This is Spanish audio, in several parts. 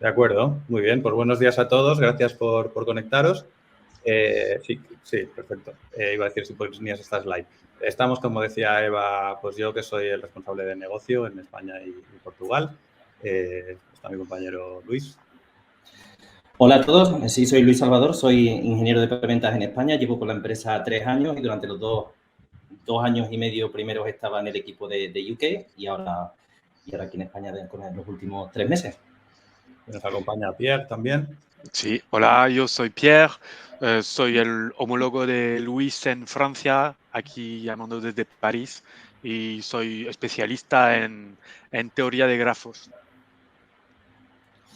De acuerdo, muy bien. Pues buenos días a todos, gracias por conectaros. Sí, perfecto. Iba a decir si ponías esta slide. Estamos, como decía Eva, pues yo que soy el responsable de negocio en España y Portugal. Está mi compañero Luis. Hola a todos, sí, soy Luis Salvador, soy ingeniero de preventas en España, llevo con la empresa 3 años y durante los dos años y medio primeros estaba en el equipo de UK y ahora aquí en España con los últimos 3 meses. Nos acompaña Pierre también. Sí, hola, yo soy Pierre, soy el homólogo de Luis en Francia, aquí llamando desde París, y soy especialista en teoría de grafos.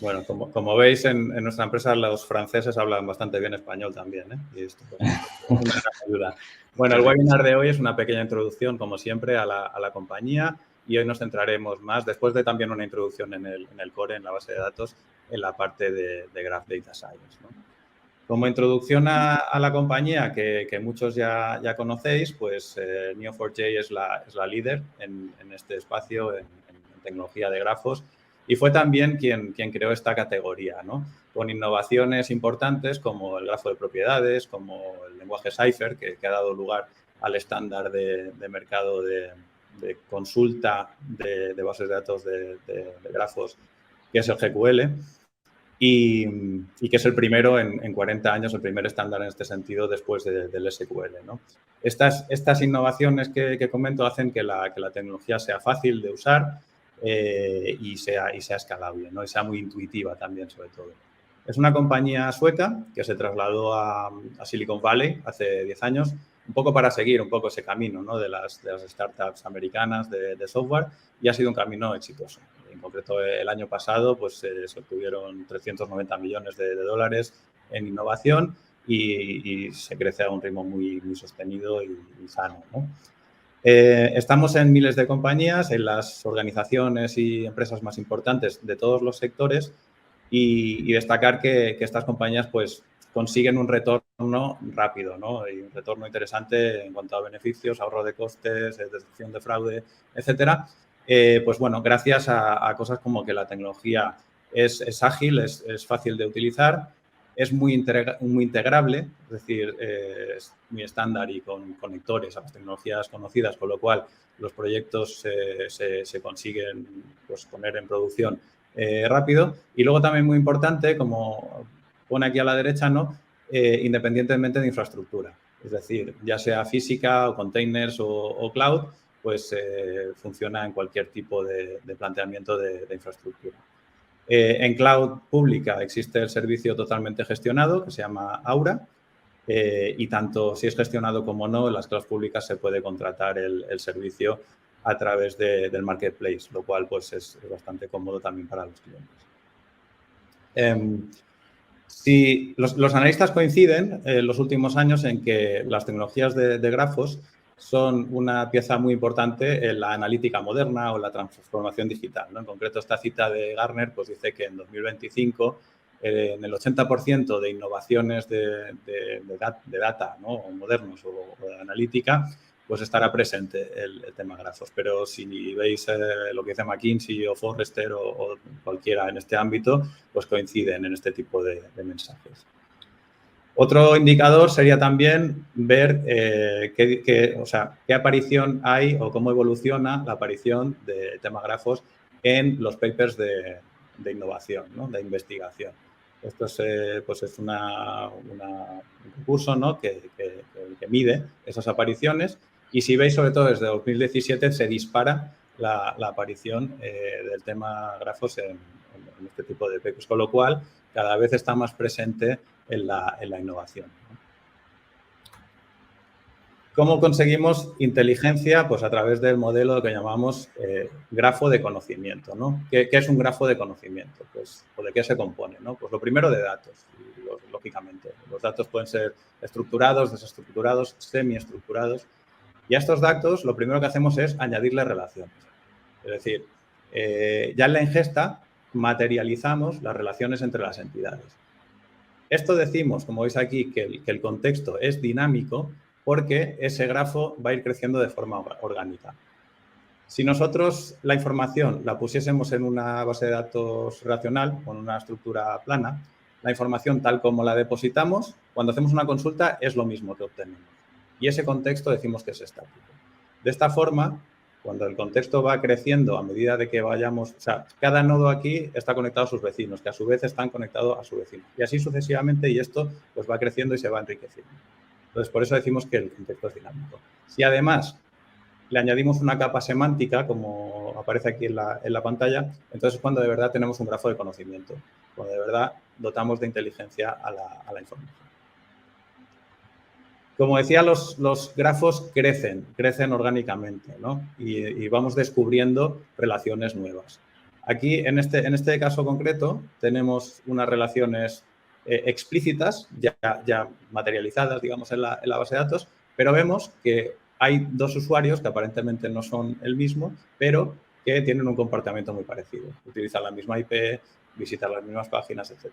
Bueno, como veis, en nuestra empresa los franceses hablan bastante bien español también, ¿eh? Y esto pues, es una gran ayuda. Bueno, el webinar de hoy es una pequeña introducción, como siempre, a la compañía y hoy nos centraremos más, después de también una introducción en el core, en la base de datos, en la parte de Graph Data Science, ¿no? Como introducción a la compañía, que muchos ya conocéis, pues Neo4j es la líder en este espacio, en tecnología de grafos, y fue también quien creó esta categoría, ¿no? Con innovaciones importantes como el grafo de propiedades, como el lenguaje Cypher, que ha dado lugar al estándar de mercado de consulta de bases de datos de grafos, que es el GQL. Y que es el primero en 40 años, el primer estándar en este sentido después del SQL, ¿no? Estas innovaciones que comento hacen que la tecnología sea fácil de usar y sea escalable, ¿no? Y sea muy intuitiva también, sobre todo. Es una compañía sueca que se trasladó a Silicon Valley hace 10 años, un poco para seguir un poco ese camino, ¿no? de las startups americanas de software, y ha sido un camino exitoso. En concreto, el año pasado pues, se obtuvieron 390 millones de dólares en innovación y se crece a un ritmo muy sostenido y sano, ¿no? Estamos en miles de compañías, en las organizaciones y empresas más importantes de todos los sectores y destacar que estas compañías pues, consiguen un retorno rápido, ¿no? Y un retorno interesante en cuanto a beneficios, ahorro de costes, detección de fraude, etcétera. Pues bueno, gracias a cosas como que la tecnología es ágil, es fácil de utilizar, es muy integrable, es decir, es muy estándar y con conectores a las tecnologías conocidas, con lo cual los proyectos se consiguen pues, poner en producción rápido. Y luego también muy importante, como pone aquí a la derecha, ¿no? Independientemente de infraestructura. Es decir, ya sea física o containers o cloud, pues funciona en cualquier tipo de planteamiento de infraestructura. En cloud pública existe el servicio totalmente gestionado que se llama Aura y tanto si es gestionado como no, en las clouds públicas se puede contratar el servicio a través del marketplace, lo cual pues es bastante cómodo también para los clientes. Si los analistas coinciden en los últimos años en que las tecnologías de grafos son una pieza muy importante en la analítica moderna o la transformación digital, ¿no? En concreto, esta cita de Gartner pues, dice que en 2025 en el 80% de innovaciones de data, ¿no? O modernos o de analítica, pues estará presente el tema grafos. Pero si veis lo que dice McKinsey o Forrester o cualquiera en este ámbito, pues coinciden en este tipo de mensajes. Otro indicador sería también ver qué aparición hay o cómo evoluciona la aparición de tema grafos en los papers de innovación, ¿no? De investigación. Esto es un recurso, ¿no? que mide esas apariciones y si veis, sobre todo desde 2017, se dispara la aparición del tema grafos en este tipo de papers, con lo cual cada vez está más presente en la innovación. ¿Cómo conseguimos inteligencia? Pues a través del modelo que llamamos grafo de conocimiento, ¿no? ¿Qué es un grafo de conocimiento? Pues, ¿o de qué se compone? ¿No? Pues lo primero de datos, lógicamente. Los datos pueden ser estructurados, desestructurados, semiestructurados. Y a estos datos lo primero que hacemos es añadirle relaciones. Es decir, ya en la ingesta materializamos las relaciones entre las entidades. Esto decimos, como veis aquí, que el contexto es dinámico porque ese grafo va a ir creciendo de forma orgánica. Si nosotros la información la pusiésemos en una base de datos relacional, con una estructura plana, la información tal como la depositamos, cuando hacemos una consulta es lo mismo que obtenemos. Y ese contexto decimos que es estático. De esta forma, cuando el contexto va creciendo a medida de que vayamos, o sea, cada nodo aquí está conectado a sus vecinos, que a su vez están conectados a su vecino. Y así sucesivamente, y esto pues va creciendo y se va enriqueciendo. Entonces, por eso decimos que el contexto es dinámico. Si además le añadimos una capa semántica, como aparece aquí en la pantalla, entonces es cuando de verdad tenemos un grafo de conocimiento, cuando de verdad dotamos de inteligencia a la información. Como decía, los grafos crecen orgánicamente, ¿no? Y vamos descubriendo relaciones nuevas. Aquí, en este caso concreto, tenemos unas relaciones explícitas, ya materializadas, digamos, en la base de datos, pero vemos que hay dos usuarios que aparentemente no son el mismo, pero que tienen un comportamiento muy parecido. Utilizan la misma IP, visitan las mismas páginas, etc.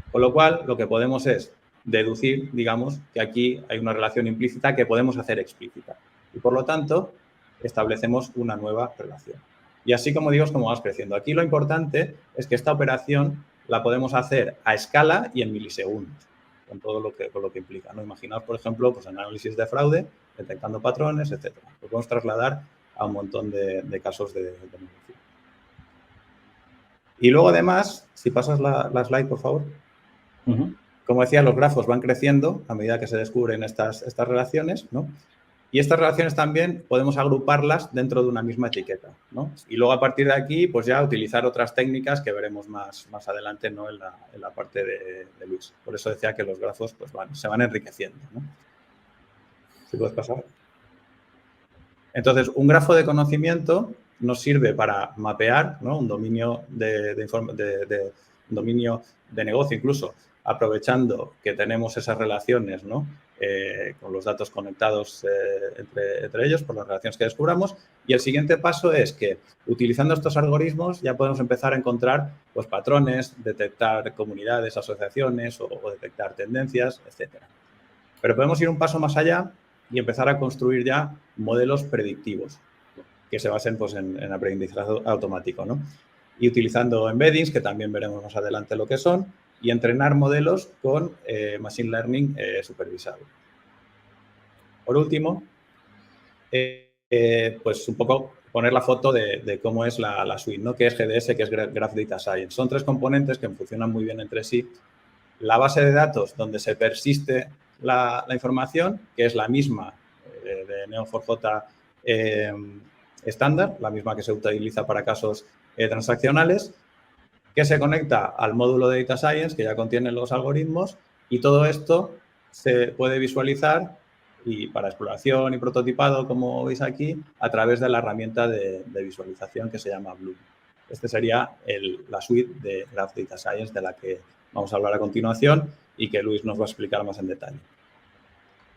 Con lo cual, lo que podemos es deducir, digamos, que aquí hay una relación implícita que podemos hacer explícita. Y, por lo tanto, establecemos una nueva relación. Y así, como digo, es como vamos creciendo. Aquí lo importante es que esta operación la podemos hacer a escala y en milisegundos, con todo lo que implica, ¿no? Imaginaos, por ejemplo, pues análisis de fraude, detectando patrones, etc. Lo podemos trasladar a un montón de casos de negocio. Y luego, además, si pasas la slide, por favor. Como decía, los grafos van creciendo a medida que se descubren estas relaciones, ¿no? Y estas relaciones también podemos agruparlas dentro de una misma etiqueta, ¿no? Y luego, a partir de aquí, pues ya utilizar otras técnicas que veremos más adelante, ¿no? en la parte de Luis. Por eso decía que los grafos pues se van enriqueciendo, ¿no? ¿Sí puedes pasar? Entonces, un grafo de conocimiento nos sirve para mapear, ¿no? Un dominio dominio de negocio, incluso aprovechando que tenemos esas relaciones, ¿no? Con los datos conectados entre ellos por las relaciones que descubramos. Y el siguiente paso es que, utilizando estos algoritmos, ya podemos empezar a encontrar pues, patrones, detectar comunidades, asociaciones o detectar tendencias, etc. Pero podemos ir un paso más allá y empezar a construir ya modelos predictivos que se basen pues, en aprendizaje automático, ¿no? Y utilizando embeddings, que también veremos más adelante lo que son, y entrenar modelos con Machine Learning supervisado. Por último, pues un poco poner la foto de cómo es la suite, ¿no? Que es GDS, que es Graph Data Science. Son tres componentes que funcionan muy bien entre sí. La base de datos donde se persiste la información, que es la misma de Neo4j estándar, la misma que se utiliza para casos transaccionales, que se conecta al módulo de Data Science, que ya contiene los algoritmos, y todo esto se puede visualizar y para exploración y prototipado, como veis aquí, a través de la herramienta de visualización que se llama Bloom. Este sería la suite de Graph Data Science de la que vamos a hablar a continuación y que Luis nos va a explicar más en detalle.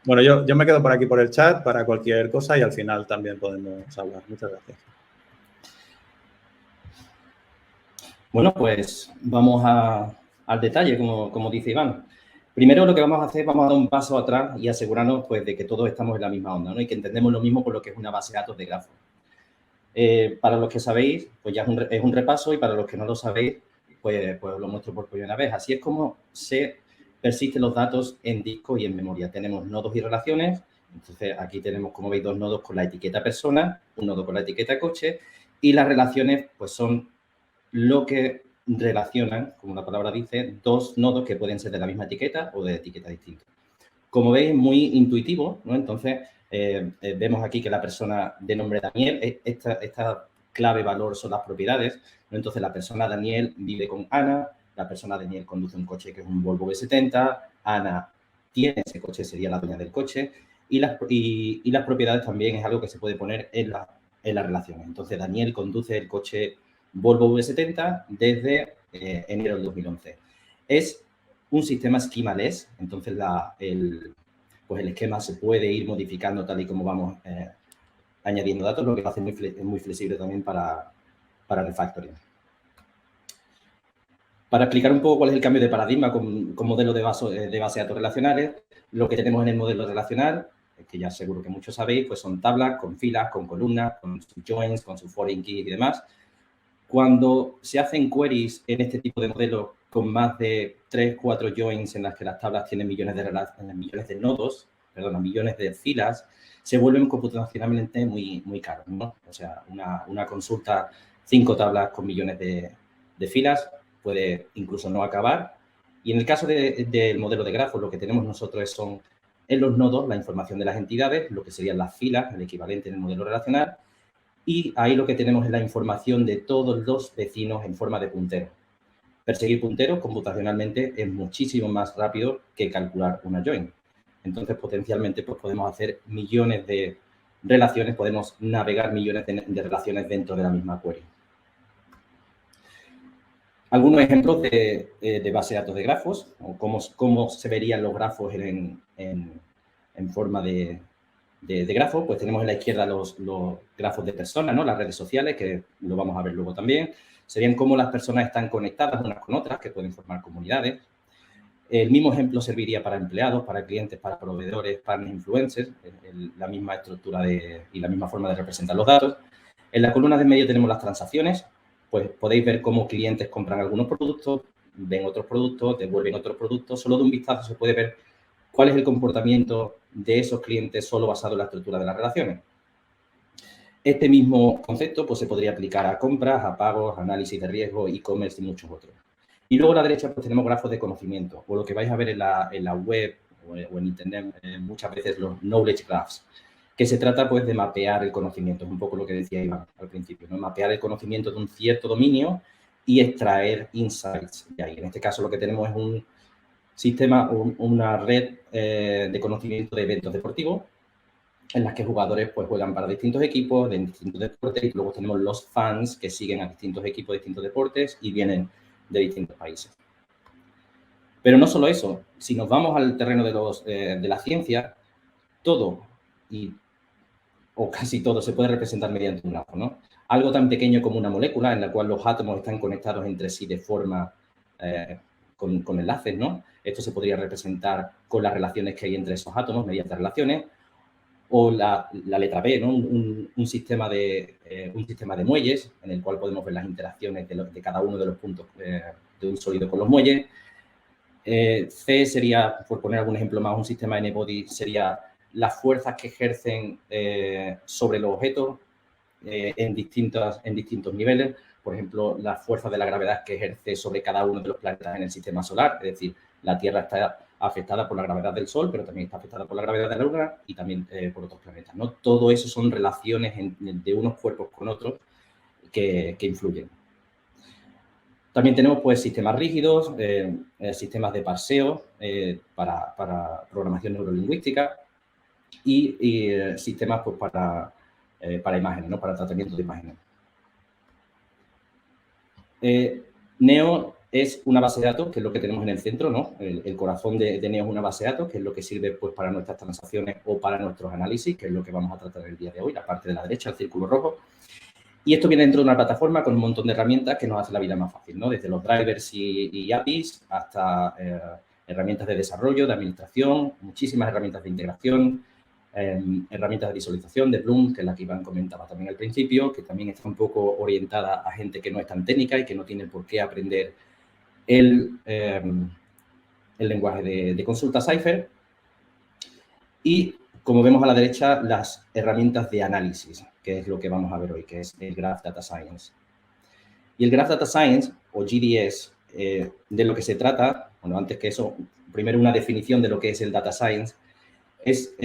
Bueno, yo me quedo por aquí por el chat para cualquier cosa y al final también podemos hablar. Muchas gracias. Bueno, pues vamos al detalle, como dice Iván. Primero lo que vamos a hacer, vamos a dar un paso atrás y asegurarnos pues, de que todos estamos en la misma onda, ¿no? Y que entendemos lo mismo por lo que es una base de datos de grafos. Para los que sabéis, pues ya es un repaso y para los que no lo sabéis, pues lo muestro por primera vez. Así es como se persisten los datos en disco y en memoria. Tenemos nodos y relaciones. Entonces, aquí tenemos, como veis, dos nodos con la etiqueta persona, un nodo con la etiqueta coche y las relaciones pues son lo que relacionan, como la palabra dice, dos nodos que pueden ser de la misma etiqueta o de etiquetas distintas. Como veis, es muy intuitivo, ¿no? Entonces, vemos aquí que la persona de nombre Daniel, esta clave valor son las propiedades, ¿no? Entonces, la persona Daniel vive con Ana, la persona Daniel conduce un coche que es un Volvo V70, Ana tiene ese coche, sería la dueña del coche, y las propiedades también es algo que se puede poner en la relación. Entonces, Daniel conduce el coche Volvo V70 desde enero del 2011. Es un sistema schema-less, entonces el esquema se puede ir modificando tal y como vamos añadiendo datos, lo que lo hace muy flexible también para refactoring. Para explicar un poco cuál es el cambio de paradigma con modelo de base de datos relacionales, lo que tenemos en el modelo relacional que ya seguro que muchos sabéis, pues son tablas con filas, con columnas, con sus joins, con sus foreign keys y demás. Cuando se hacen queries en este tipo de modelos con más de 3, 4 joins en las que las tablas tienen millones de nodos, millones de filas, se vuelven computacionalmente muy caros, ¿no? O sea, una consulta, 5 tablas con millones de filas puede incluso no acabar. Y en el caso del modelo de grafos, lo que tenemos nosotros son en los nodos la información de las entidades, lo que serían las filas, el equivalente en el modelo relacional, y ahí lo que tenemos es la información de todos los vecinos en forma de puntero. Perseguir punteros computacionalmente es muchísimo más rápido que calcular una join. Entonces, potencialmente, pues podemos hacer millones de relaciones, podemos navegar millones de relaciones dentro de la misma query. Algunos ejemplos de base de datos de grafos, o cómo se verían los grafos en forma de grafo. Pues tenemos en la izquierda los grafos de personas, ¿no? Las redes sociales, que lo vamos a ver luego también. Serían cómo las personas están conectadas unas con otras, que pueden formar comunidades. El mismo ejemplo serviría para empleados, para clientes, para proveedores, partners, influencers, la misma estructura y la misma forma de representar los datos. En la columna de en medio tenemos las transacciones. Pues podéis ver cómo clientes compran algunos productos, ven otros productos, devuelven otros productos. Solo de un vistazo se puede ver cuál es el comportamiento de esos clientes solo basado en la estructura de las relaciones. Este mismo concepto pues, se podría aplicar a compras, a pagos, análisis de riesgo, e-commerce y muchos otros. Y luego a la derecha pues, tenemos grafos de conocimiento, o lo que vais a ver en la web o en Internet muchas veces los knowledge graphs, que se trata pues, de mapear el conocimiento. Es un poco lo que decía Iván al principio, ¿no? Mapear el conocimiento de un cierto dominio y extraer insights de ahí. En este caso lo que tenemos es un sistema, una red de conocimiento de eventos deportivos en las que jugadores pues, juegan para distintos equipos de distintos deportes y luego tenemos los fans que siguen a distintos equipos de distintos deportes y vienen de distintos países. Pero no solo eso, si nos vamos al terreno de la ciencia, todo o casi todo se puede representar mediante un grafo, ¿no? Algo tan pequeño como una molécula en la cual los átomos están conectados entre sí de forma con enlaces, ¿no? Esto se podría representar con las relaciones que hay entre esos átomos mediante relaciones. O la letra B, ¿no? Un sistema de muelles en el cual podemos ver las interacciones de cada uno de los puntos de un sólido con los muelles. C sería, por poner algún ejemplo más, un sistema N-body sería las fuerzas que ejercen sobre los objetos en distintos niveles. Por ejemplo, las fuerzas de la gravedad que ejerce sobre cada uno de los planetas en el sistema solar. Es decir, la Tierra está afectada por la gravedad del Sol, pero también está afectada por la gravedad de la Luna y también por otros planetas, ¿no? Todo eso son relaciones de unos cuerpos con otros que influyen. También tenemos pues, sistemas rígidos, sistemas de parseo para programación neurolingüística y sistemas pues, para imágenes, ¿no? Para tratamiento de imágenes. Neo es una base de datos, que es lo que tenemos en el centro, ¿no? El corazón de Neo es una base de datos, que es lo que sirve pues, para nuestras transacciones o para nuestros análisis, que es lo que vamos a tratar el día de hoy, la parte de la derecha, el círculo rojo. Y esto viene dentro de una plataforma con un montón de herramientas que nos hace la vida más fácil, ¿no? Desde los drivers y APIs hasta herramientas de desarrollo, de administración, muchísimas herramientas de integración, herramientas de visualización de Bloom, que es la que Iván comentaba también al principio, que también está un poco orientada a gente que no es tan técnica y que no tiene por qué aprender el lenguaje de consulta Cypher. Y, como vemos a la derecha, las herramientas de análisis, que es lo que vamos a ver hoy, que es el Graph Data Science. Y el Graph Data Science, o GDS, de lo que se trata, bueno, antes que eso, primero una definición de lo que es el Data Science, es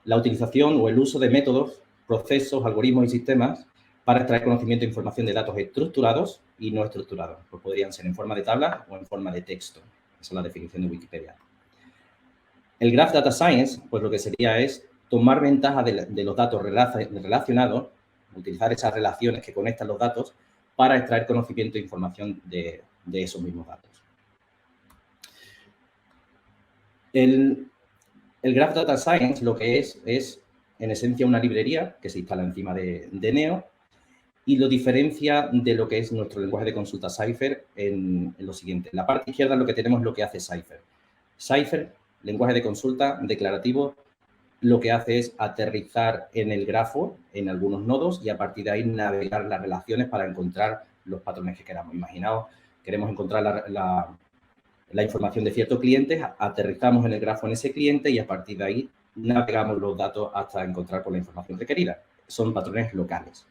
la utilización o el uso de métodos, procesos, algoritmos y sistemas para extraer conocimiento e información de datos estructurados y no estructurados. Pues podrían ser en forma de tabla o en forma de texto. Esa es la definición de Wikipedia. El Graph Data Science, pues lo que sería es tomar ventaja de los datos relacionados, utilizar esas relaciones que conectan los datos para extraer conocimiento e información de esos mismos datos. El Graph Data Science lo que es en esencia una librería que se instala encima de Neo y lo diferencia de lo que es nuestro lenguaje de consulta Cypher en lo siguiente. En la parte izquierda lo que tenemos es lo que hace Cypher. Cypher, lenguaje de consulta declarativo, lo que hace es aterrizar en el grafo, en algunos nodos, y a partir de ahí navegar las relaciones para encontrar los patrones que queramos. Imaginaos, queremos encontrar la información de ciertos clientes, aterrizamos en el grafo en ese cliente y a partir de ahí navegamos los datos hasta encontrar con la información requerida. Son patrones locales.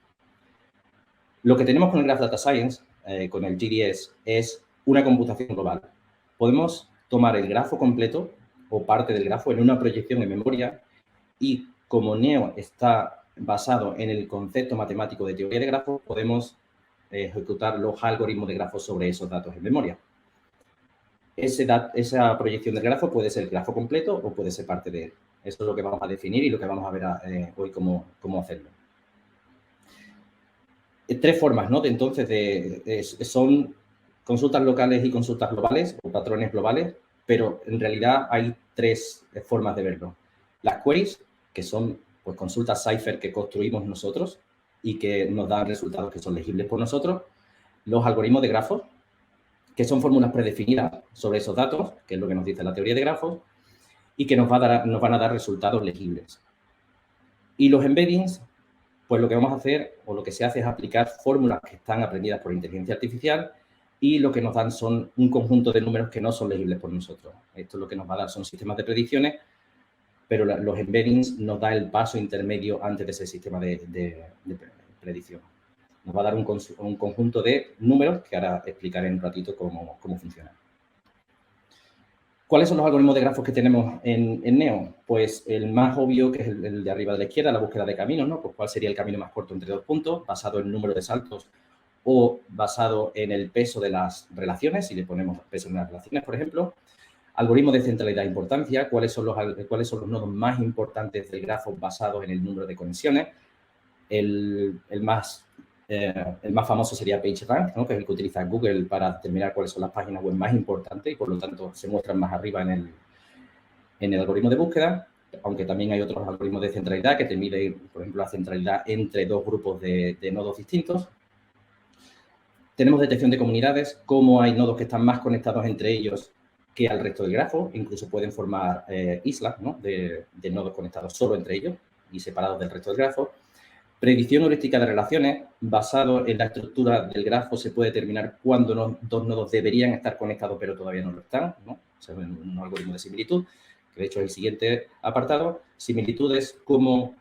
Lo que tenemos con el Graph Data Science, con el GDS, es una computación global. Podemos tomar el grafo completo o parte del grafo en una proyección en memoria y como Neo está basado en el concepto matemático de teoría de grafos, podemos ejecutar los algoritmos de grafos sobre esos datos en memoria. Esa proyección del grafo puede ser el grafo completo o puede ser parte de él. Eso es lo que vamos a definir y lo que vamos a ver hoy cómo hacerlo. Tres formas, ¿no? Son consultas locales y consultas globales o patrones globales, pero en realidad hay tres formas de verlo. Las queries, que son pues, consultas Cypher que construimos nosotros y que nos dan resultados que son legibles por nosotros. Los algoritmos de grafos, que son fórmulas predefinidas sobre esos datos, que es lo que nos dice la teoría de grafos, y que nos van a dar resultados legibles. Y los embeddings, pues lo que vamos a hacer, o lo que se hace es aplicar fórmulas que están aprendidas por inteligencia artificial y lo que nos dan son un conjunto de números que no son legibles por nosotros. Esto lo que nos va a dar son sistemas de predicciones, pero los embeddings nos da el paso intermedio antes de ese sistema de predicción. Nos va a dar un conjunto de números que ahora explicaré en un ratito cómo funcionan. ¿Cuáles son los algoritmos de grafos que tenemos en Neo? Pues el más obvio, que es el de arriba de la izquierda, la búsqueda de caminos, ¿no? Pues cuál sería el camino más corto entre dos puntos, basado en el número de saltos o basado en el peso de las relaciones, si le ponemos peso en las relaciones, por ejemplo. Algoritmo de centralidad e importancia, cuáles son los nodos más importantes del grafo basados en el número de conexiones. El más famoso sería PageRank, ¿no? Que es el que utiliza Google para determinar cuáles son las páginas web más importantes y, por lo tanto, se muestran más arriba en el algoritmo de búsqueda, aunque también hay otros algoritmos de centralidad que te miden, por ejemplo, la centralidad entre dos grupos de nodos distintos. Tenemos detección de comunidades, cómo hay nodos que están más conectados entre ellos que al resto del grafo, incluso pueden formar islas, ¿no? de nodos conectados solo entre ellos y separados del resto del grafo. Predicción heurística de relaciones, basado en la estructura del grafo, se puede determinar cuándo dos nodos deberían estar conectados, pero todavía no lo están, ¿no? O sea, un algoritmo de similitud, que de hecho es el siguiente apartado. Similitudes, cómo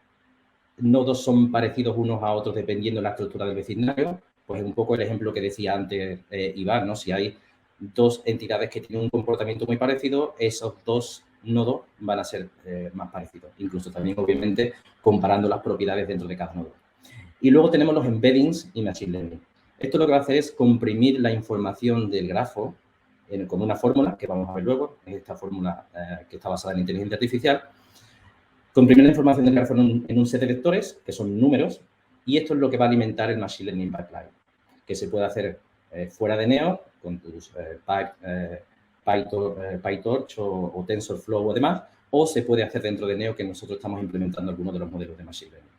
nodos son parecidos unos a otros dependiendo de la estructura del vecindario. Pues un poco el ejemplo que decía antes Iván, ¿no? Si hay dos entidades que tienen un comportamiento muy parecido, esos dos nodos van a ser más parecidos, incluso también, obviamente, comparando las propiedades dentro de cada nodo. Y luego tenemos los embeddings y machine learning. Esto lo que va a hacer es comprimir la información del grafo con una fórmula, que vamos a ver luego, esta fórmula que está basada en inteligencia artificial. Comprimir la información del grafo en un set de vectores, que son números, y esto es lo que va a alimentar el machine learning pipeline, que se puede hacer fuera de Neo, con tus PyTorch o TensorFlow o demás, o se puede hacer dentro de Neo, que nosotros estamos implementando algunos de los modelos de Machine Learning.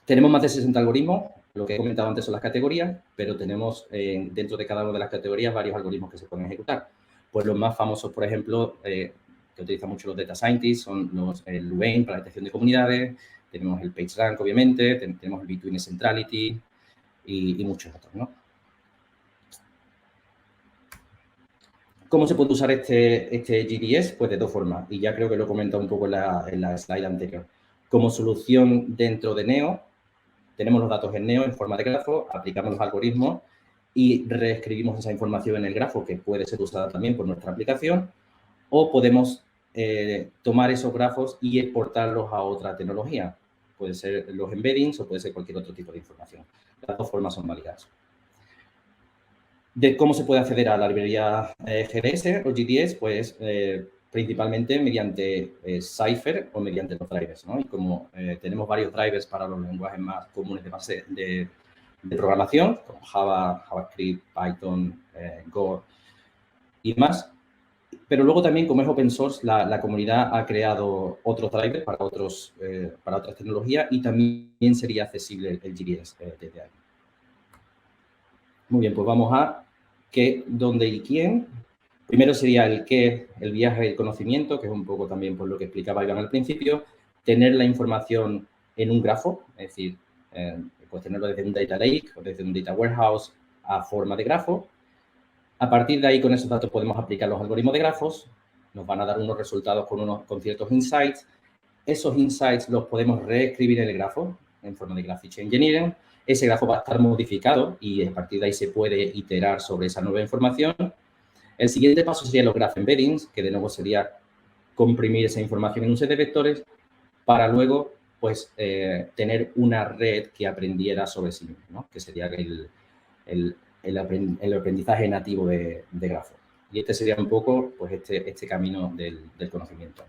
Tenemos más de 60 algoritmos, lo que he comentado antes son las categorías, pero tenemos dentro de cada una de las categorías varios algoritmos que se pueden ejecutar. Pues los más famosos, por ejemplo, que utilizan mucho los data scientists, son el Louvain para la detección de comunidades, tenemos el PageRank, obviamente, tenemos el Between Centrality y muchos otros, ¿no? ¿Cómo se puede usar este GDS? Pues de dos formas, y ya creo que lo he comentado un poco en la slide anterior. Como solución dentro de Neo, tenemos los datos en Neo en forma de grafo, aplicamos los algoritmos y reescribimos esa información en el grafo, que puede ser usada también por nuestra aplicación, o podemos tomar esos grafos y exportarlos a otra tecnología. Puede ser los embeddings o puede ser cualquier otro tipo de información. Las dos formas son válidas. De cómo se puede acceder a la librería GDS o GDS, pues principalmente mediante Cypher o mediante los drivers, ¿no? Y como tenemos varios drivers para los lenguajes más comunes de base de programación, como Java, JavaScript, Python, Go y más, pero luego también, como es open source, la comunidad ha creado otros drivers para otras tecnologías y también sería accesible el GDS desde ahí. Muy bien, pues vamos a qué, dónde y quién. Primero sería el qué, el viaje del conocimiento, que es un poco también por lo que explicaba Iván al principio, tener la información en un grafo, es decir, pues tenerlo desde un data lake o desde un data warehouse a forma de grafo. A partir de ahí, con esos datos podemos aplicar los algoritmos de grafos, nos van a dar unos resultados con ciertos insights. Esos insights los podemos reescribir en el grafo en forma de graphic engineering. Ese grafo va a estar modificado y a partir de ahí se puede iterar sobre esa nueva información. El siguiente paso sería los graph embeddings, que de nuevo sería comprimir esa información en un set de vectores para luego, pues, tener una red que aprendiera sobre sí mismo, ¿no? Que sería el aprendizaje nativo de grafo. Y este sería un poco, pues, este camino del conocimiento.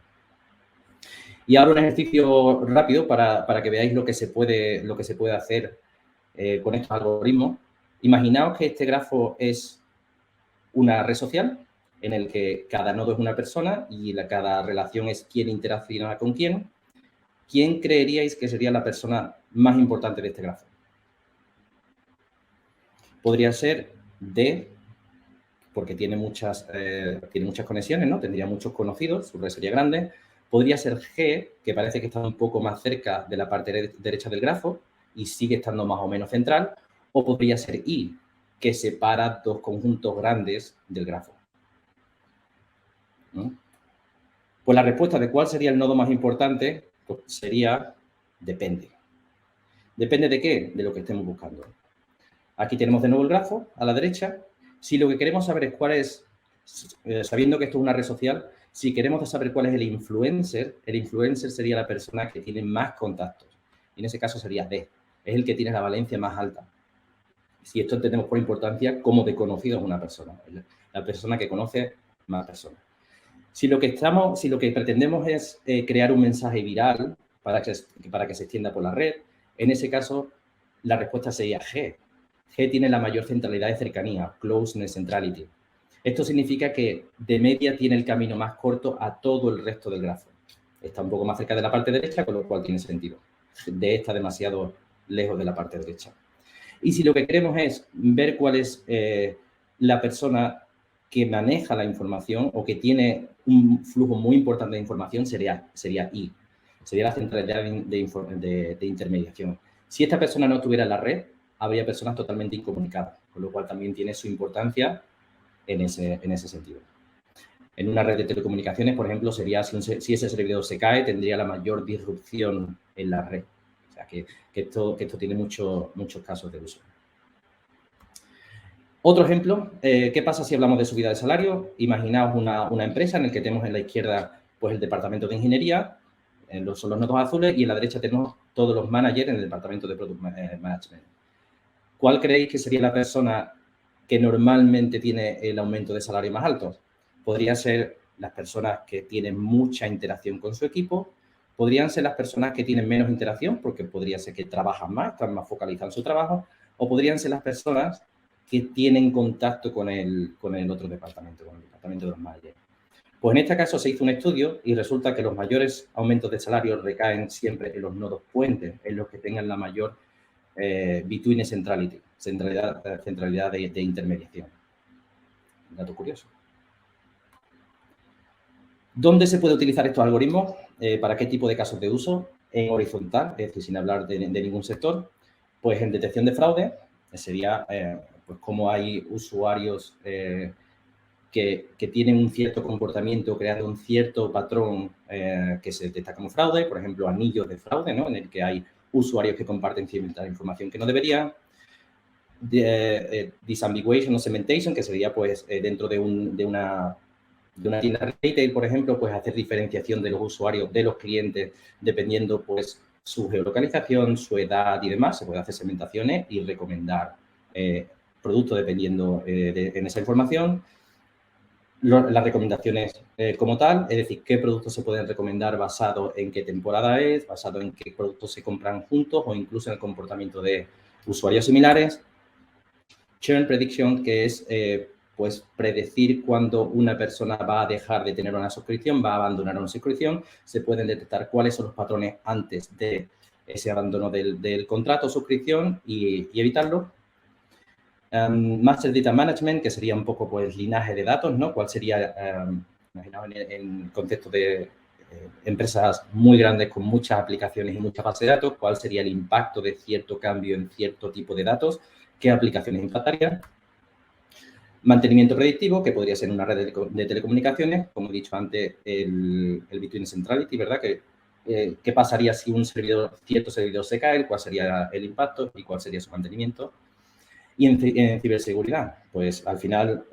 Y ahora un ejercicio rápido para que veáis lo que se puede hacer con estos algoritmos. Imaginaos que este grafo es una red social en el que cada nodo es una persona y cada relación es quién interacciona con quién. ¿Quién creeríais que sería la persona más importante de este grafo? Podría ser D, porque tiene muchas conexiones, ¿no? Tendría muchos conocidos, su red sería grande. Podría ser G, que parece que está un poco más cerca de la parte derecha del grafo y sigue estando más o menos central. O podría ser I, que separa dos conjuntos grandes del grafo. ¿No? Pues la respuesta de cuál sería el nodo más importante pues sería depende. ¿Depende de qué? De lo que estemos buscando. Aquí tenemos de nuevo el grafo a la derecha. Si lo que queremos saber es cuál es, sabiendo que esto es una red social, si queremos saber cuál es el influencer sería la persona que tiene más contactos. Y en ese caso sería D. Es el que tiene la valencia más alta. Si esto entendemos por importancia, como de conocido es una persona. La persona que conoce más personas. Si lo que pretendemos es crear un mensaje viral para que se extienda por la red, en ese caso la respuesta sería G. G tiene la mayor centralidad de cercanía, closeness centrality. Esto significa que de media tiene el camino más corto a todo el resto del grafo. Está un poco más cerca de la parte derecha, con lo cual tiene sentido. D está demasiado lejos de la parte derecha. Y si lo que queremos es ver cuál es la persona que maneja la información o que tiene un flujo muy importante de información, sería I. Sería la centralidad de intermediación. Si esta persona no tuviera la red, habría personas totalmente incomunicadas, con lo cual también tiene su importancia en ese sentido. En una red de telecomunicaciones, por ejemplo, sería si ese servidor se cae, tendría la mayor disrupción en la red. O sea, que esto tiene muchos casos de uso. Otro ejemplo, ¿qué pasa si hablamos de subida de salario? Imaginaos una empresa en la que tenemos en la izquierda pues, el departamento de ingeniería, son los nodos azules, y en la derecha tenemos todos los managers en el departamento de Product Management. ¿Cuál creéis que sería la persona que normalmente tiene el aumento de salario más alto? Podrían ser las personas que tienen mucha interacción con su equipo, podrían ser las personas que tienen menos interacción, porque podría ser que trabajan más, están más focalizados en su trabajo, o podrían ser las personas que tienen contacto con el otro departamento, con el departamento de los managers. Pues en este caso se hizo un estudio y resulta que los mayores aumentos de salario recaen siempre en los nodos puentes, en los que tengan la mayor between centrality, centralidad de intermediación. Un dato curioso. ¿Dónde se puede utilizar estos algoritmos? ¿Para qué tipo de casos de uso? En horizontal, es decir, sin hablar de ningún sector. Pues en detección de fraude, sería pues como hay usuarios que tienen un cierto comportamiento, creando un cierto patrón que se detecta como fraude, por ejemplo, anillos de fraude, ¿no? En el que hay usuarios que comparten cierta información que no deberían. Disambiguation o segmentation, que sería pues dentro de una tienda retail, por ejemplo, pues hacer diferenciación de los usuarios, de los clientes, dependiendo pues su geolocalización, su edad y demás. Se puede hacer segmentaciones y recomendar productos dependiendo en esa información. Las recomendaciones como tal, es decir, qué productos se pueden recomendar basado en qué temporada es, basado en qué productos se compran juntos o incluso en el comportamiento de usuarios similares. Churn prediction, que es pues predecir cuándo una persona va a dejar de tener una suscripción, va a abandonar una suscripción. Se pueden detectar cuáles son los patrones antes de ese abandono del contrato o suscripción y evitarlo. Master Data Management, que sería un poco, pues, linaje de datos, ¿no? ¿Cuál sería, imaginaos en contexto de empresas muy grandes con muchas aplicaciones y muchas bases de datos, cuál sería el impacto de cierto cambio en cierto tipo de datos, qué aplicaciones impactarían? Mantenimiento predictivo, que podría ser una red de telecomunicaciones, como he dicho antes, el Between Centrality, ¿verdad? ¿Qué pasaría si cierto servidor se cae? ¿Cuál sería el impacto y cuál sería su mantenimiento? Y en ciberseguridad, pues al final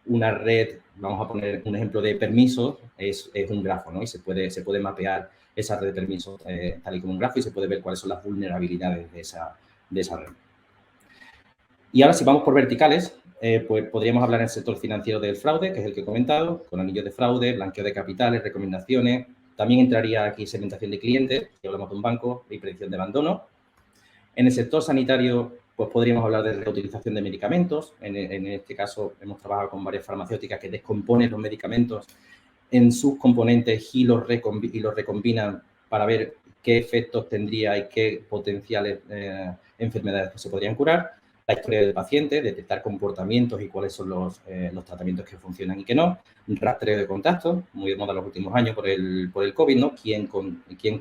una red, vamos a poner un ejemplo de permisos, es un grafo, ¿no? Y se puede mapear esa red de permisos tal y como un grafo y se puede ver cuáles son las vulnerabilidades de esa red. Y ahora, si vamos por verticales, pues podríamos hablar en el sector financiero del fraude, que es el que he comentado, con anillos de fraude, blanqueo de capitales, recomendaciones. También entraría aquí segmentación de clientes, si hablamos de un banco, y predicción de abandono. En el sector sanitario, pues podríamos hablar de reutilización de medicamentos. En este caso, hemos trabajado con varias farmacéuticas que descomponen los medicamentos en sus componentes y los recombinan para ver qué efectos tendría y qué potenciales enfermedades se podrían curar. La historia del paciente, detectar comportamientos y cuáles son los tratamientos que funcionan y que no. Rastreo de contactos, muy de moda en los últimos años por el COVID, ¿no? ¿Quién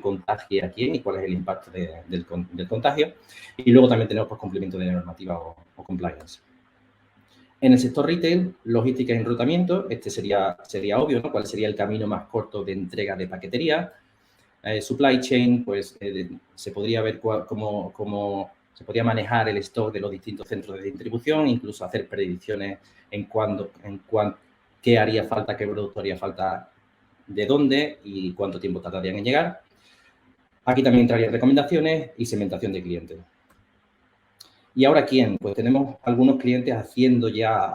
contagia a quién y cuál es el impacto del contagio? Y luego también tenemos, pues, cumplimiento de la normativa o compliance. En el sector retail, logística y enrutamiento, este sería obvio, ¿no? ¿Cuál sería el camino más corto de entrega de paquetería? Supply chain, pues se podría ver cómo se podría manejar el stock de los distintos centros de distribución, incluso hacer predicciones en qué haría falta, qué producto haría falta, de dónde y cuánto tiempo tardarían en llegar. Aquí también entrarían recomendaciones y segmentación de clientes. ¿Y ahora quién? Pues tenemos algunos clientes haciendo ya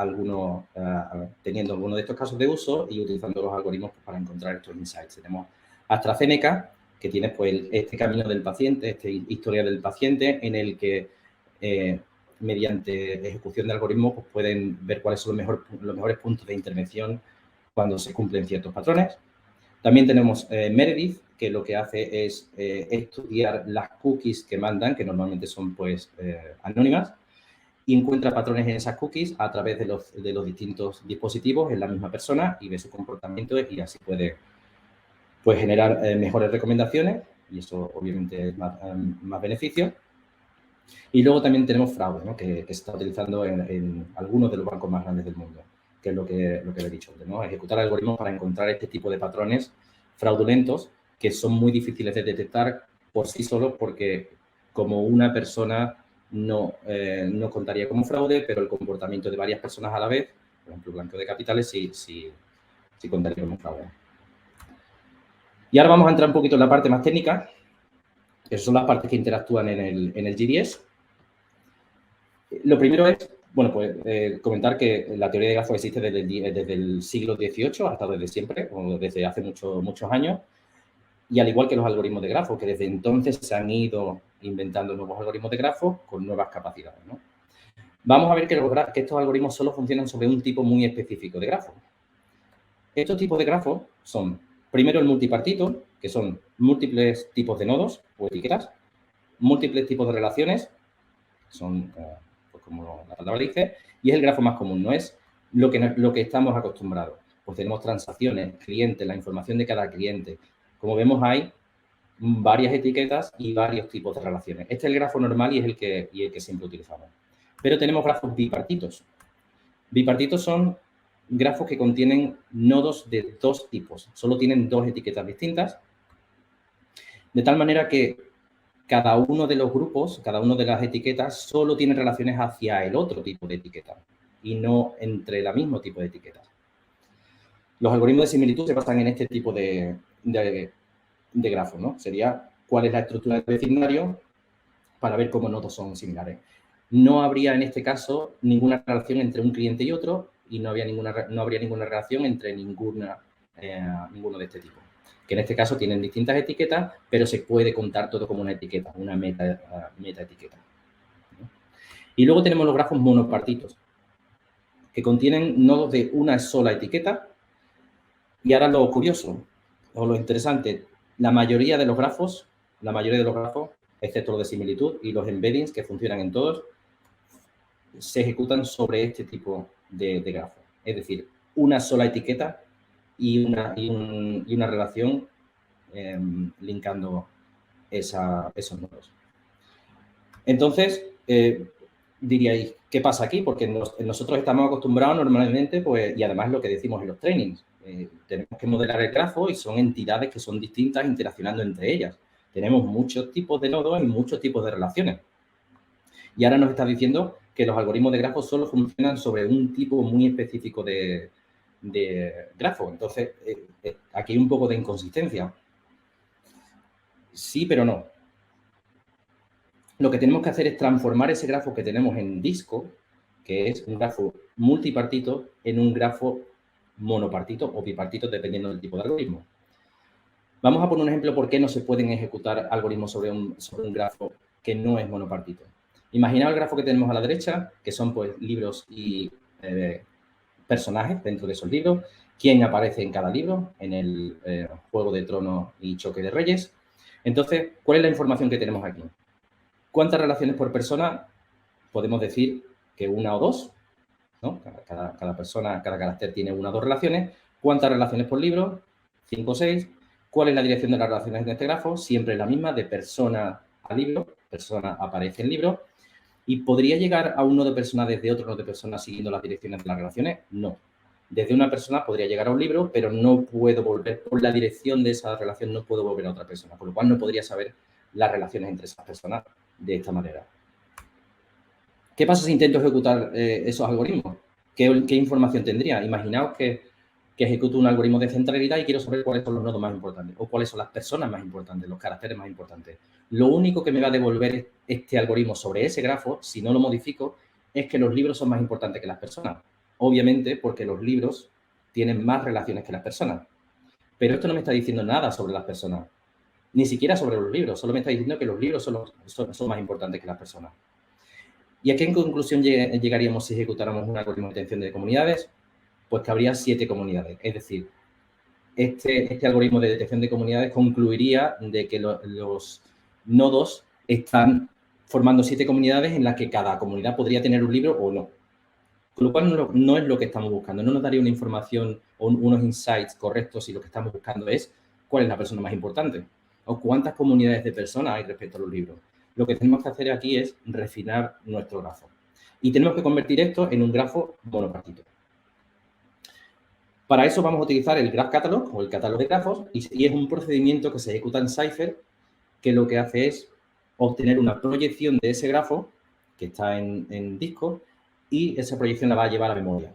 teniendo algunos de estos casos de uso y utilizando los algoritmos, pues, para encontrar estos insights. Tenemos AstraZeneca, que tiene, pues, este camino del paciente, esta historia del paciente, en el que mediante ejecución de algoritmos, pues, pueden ver cuáles son los mejores puntos de intervención cuando se cumplen ciertos patrones. También tenemos Meredith, que lo que hace es estudiar las cookies que mandan, que normalmente son, pues, anónimas, y encuentra patrones en esas cookies a través de los distintos dispositivos en la misma persona y ve su comportamiento y así puede, pues, generar mejores recomendaciones y eso obviamente es más beneficio. Y luego también tenemos fraude, ¿no? que se está utilizando en algunos de los bancos más grandes del mundo, que es lo que le he dicho antes, ¿no? Ejecutar algoritmos para encontrar este tipo de patrones fraudulentos que son muy difíciles de detectar por sí solos porque como una persona no contaría como fraude, pero el comportamiento de varias personas a la vez, por ejemplo, blanqueo de capitales, sí contaría como fraude. Y ahora vamos a entrar un poquito en la parte más técnica, que son las partes que interactúan en el GDS. Lo primero es, bueno, pues comentar que la teoría de grafos existe desde el siglo XVIII, ha estado desde siempre, o desde hace muchos años, y al igual que los algoritmos de grafos, que desde entonces se han ido inventando nuevos algoritmos de grafos con nuevas capacidades, ¿no? Vamos a ver que estos algoritmos solo funcionan sobre un tipo muy específico de grafo. Estos tipos de grafos son, primero, el multipartito, que son múltiples tipos de nodos o etiquetas, múltiples tipos de relaciones, que son, pues, como la palabra dice, y es el grafo más común, no es lo que estamos acostumbrados. Pues tenemos transacciones, clientes, la información de cada cliente. Como vemos, hay varias etiquetas y varios tipos de relaciones. Este es el grafo normal y es el que siempre utilizamos. Pero tenemos grafos bipartitos. Bipartitos son grafos que contienen nodos de dos tipos. Solo tienen dos etiquetas distintas. De tal manera que cada uno de los grupos, cada una de las etiquetas, solo tiene relaciones hacia el otro tipo de etiqueta y no entre el mismo tipo de etiquetas. Los algoritmos de similitud se basan en este tipo de grafos, ¿no? Sería cuál es la estructura del vecindario para ver cómo nodos son similares. No habría en este caso ninguna relación entre un cliente y otro y no habría ninguna relación entre ninguno de este tipo. Que en este caso tienen distintas etiquetas, pero se puede contar todo como una etiqueta, una meta etiqueta. Y luego tenemos los grafos monopartitos, que contienen nodos de una sola etiqueta. Y ahora lo curioso, o lo interesante, la mayoría de los grafos, excepto los de similitud y los embeddings, que funcionan en todos, se ejecutan sobre este tipo de grafo. Es decir, una sola etiqueta y una relación linkando esos nodos. Entonces, diríais, ¿qué pasa aquí? Porque nosotros estamos acostumbrados normalmente, pues, y además lo que decimos en los trainings, tenemos que modelar el grafo y son entidades que son distintas interaccionando entre ellas. Tenemos muchos tipos de nodos y muchos tipos de relaciones. Y ahora nos está diciendo que los algoritmos de grafo solo funcionan sobre un tipo muy específico de grafo. Entonces, aquí hay un poco de inconsistencia. Sí, pero no. Lo que tenemos que hacer es transformar ese grafo que tenemos en disco, que es un grafo multipartito, en un grafo monopartito o bipartito, dependiendo del tipo de algoritmo. Vamos a poner un ejemplo por qué no se pueden ejecutar algoritmos sobre un grafo que no es monopartito. Imaginaos el grafo que tenemos a la derecha, que son pues libros y personajes dentro de esos libros, quién aparece en cada libro, en el Juego de Tronos y Choque de Reyes. Entonces, ¿cuál es la información que tenemos aquí? ¿Cuántas relaciones por persona? Podemos decir que una o dos, ¿no? Cada persona, cada carácter tiene una o dos relaciones. ¿Cuántas relaciones por libro? 5 o 6. ¿Cuál es la dirección de las relaciones en este grafo? Siempre la misma, de persona a libro. Persona aparece en libro. ¿Y podría llegar a un nodo de persona desde otro nodo de persona siguiendo las direcciones de las relaciones? No. Desde una persona podría llegar a un libro, pero no puedo volver, por la dirección de esa relación, no puedo volver a otra persona, por lo cual no podría saber las relaciones entre esas personas de esta manera. ¿Qué pasa si intento ejecutar esos algoritmos? ¿Qué información tendría? Imaginaos que ejecuto un algoritmo de centralidad y quiero saber cuáles son los nodos más importantes o cuáles son las personas más importantes, los caracteres más importantes. Lo único que me va a devolver este algoritmo sobre ese grafo, si no lo modifico, es que los libros son más importantes que las personas. Obviamente, porque los libros tienen más relaciones que las personas. Pero esto no me está diciendo nada sobre las personas, ni siquiera sobre los libros. Solo me está diciendo que los libros son más importantes que las personas. ¿Y a qué conclusión llegaríamos si ejecutáramos un algoritmo de detección de comunidades? Pues que habría 7 comunidades. Es decir, este algoritmo de detección de comunidades concluiría de que los nodos están formando 7 comunidades en las que cada comunidad podría tener un libro o no. Con lo cual no es lo que estamos buscando. No nos daría una información o unos insights correctos si lo que estamos buscando es cuál es la persona más importante o cuántas comunidades de personas hay respecto a los libros. Lo que tenemos que hacer aquí es refinar nuestro grafo. Y tenemos que convertir esto en un grafo monopartito. Para eso vamos a utilizar el Graph Catalog o el catálogo de grafos y es un procedimiento que se ejecuta en Cypher que lo que hace es obtener una proyección de ese grafo que está en disco y esa proyección la va a llevar a memoria.